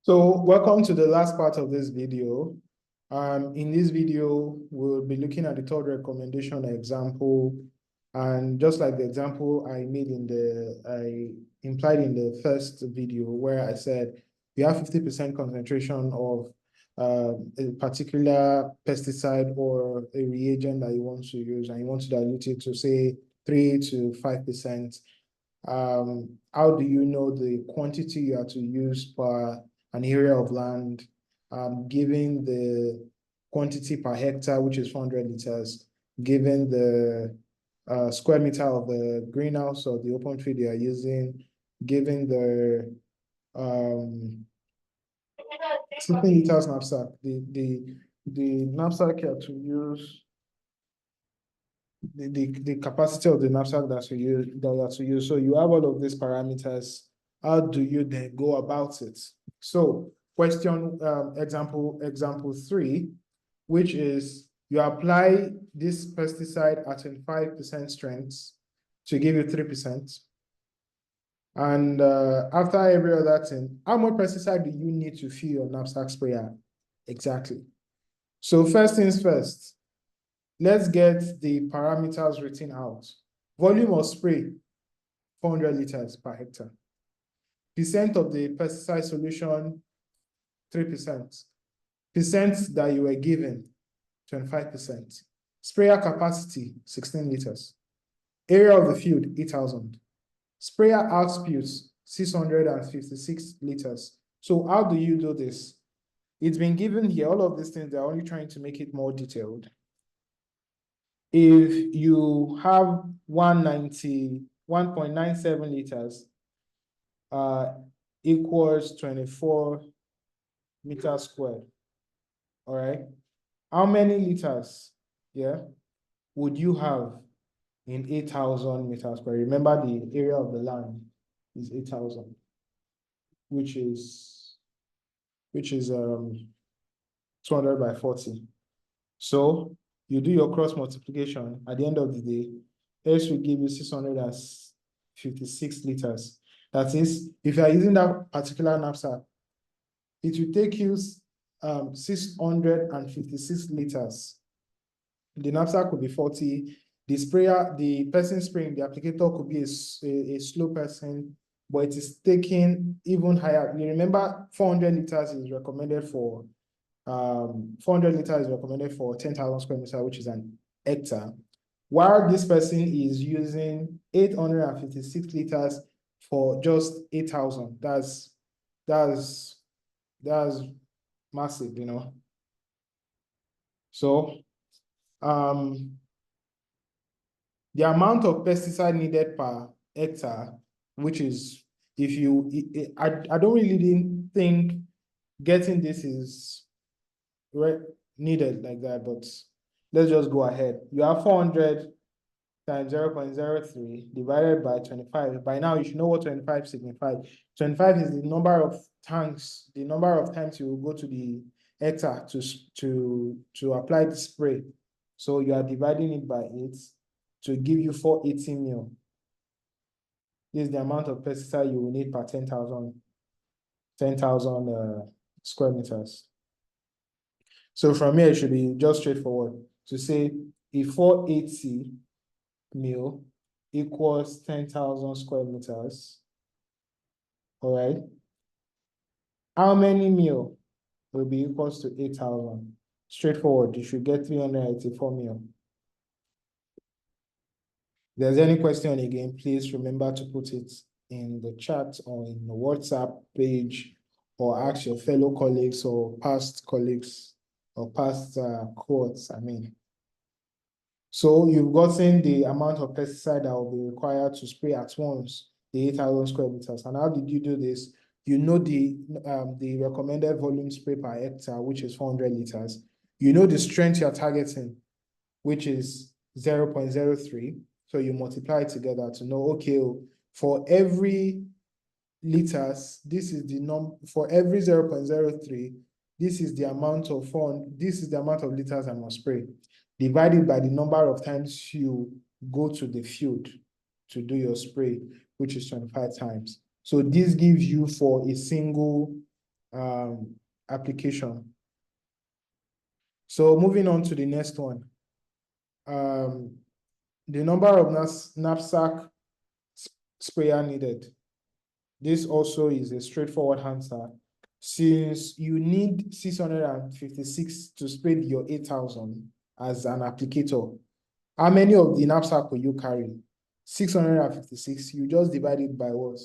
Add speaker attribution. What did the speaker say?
Speaker 1: So welcome to the last part of this video. In this video, we'll be looking at the third recommendation example. And just like the example I implied in the first video where I said you have 50% concentration of a particular pesticide or a reagent that you want to use, and you want to dilute it to say 3 to 5%. How do you know the quantity you are to use per an area of land, given the quantity per hectare, which is 400 liters, given the square meter of the greenhouse or the open field you are using, given the 16 liters knapsack, the knapsack you have to use, the capacity of the knapsack that you have to use. So you have all of these parameters. How do you then go about it? So question example 3, which is you apply this pesticide at 25% strength to give you 3%. And after every other thing, how much pesticide do you need to fill your knapsack sprayer? Exactly. So first things first, let's get the parameters written out. Volume of spray, 400 liters per hectare. Percent of the pesticide solution, 3%. Percent that you were given, 25%. Sprayer capacity, 16 liters. Area of the field, 8,000. Sprayer output, 656 liters. So how do you do this? It's been given here, all of these things, they're only trying to make it more detailed. If you have 1.97 liters, equals 24 meters squared. All right. How many liters, would you have in 8,000 meters squared? Remember, the area of the land is 8,000, which is 200 by 40. So you do your cross multiplication. At the end of the day, X will give you 656 liters. That is, if you are using that particular knapsack, it will take you 656 liters. The knapsack could be 40. The sprayer, the person spraying, the applicator could be a slow person, but it is taking even higher. You remember 400 liters is recommended for 400 liters is recommended for 10,000 square meters, which is an hectare. While this person is using 856 liters for just 8,000. That's massive, you know. So the amount of pesticide needed per hectare, which is, if you, I don't really think getting this is needed like that, but let's just go ahead. You have 400 times 0.03 divided by 25. By now, you should know what 25 signifies. 25 is the number of tanks, the number of times you will go to the hectare to apply the spray. So you are dividing it by 8 to give you 480 mil. This is the amount of pesticide you will need per 10,000 square meters. So from here, it should be just straightforward to say if 480 mil equals 10,000 square meters. All right. How many mil will be equals to 8,000? Straightforward, you should get 384 mil. If there's any question again, please remember to put it in the chat or in the WhatsApp page, or ask your fellow colleagues or past colleagues or past cohorts, So you've gotten the amount of pesticide that will be required to spray at once, the 8,000 square meters. And how did you do this? You know the recommended volume spray per hectare, which is 400 liters. You know the strength you're targeting, which is 0.03. So you multiply it together to know, okay, for every liters, this is the for every 0.03, this is the amount of liters I must spray, divided by the number of times you go to the field to do your spray, which is 25 times. So this gives you, for a single application. So moving on to the next one. The number of knapsack sprayer needed. This also is a straightforward answer. Since you need 656 to spray your 8,000 as an applicator, how many of the knapsack will you carry? 656, you just divide it by what?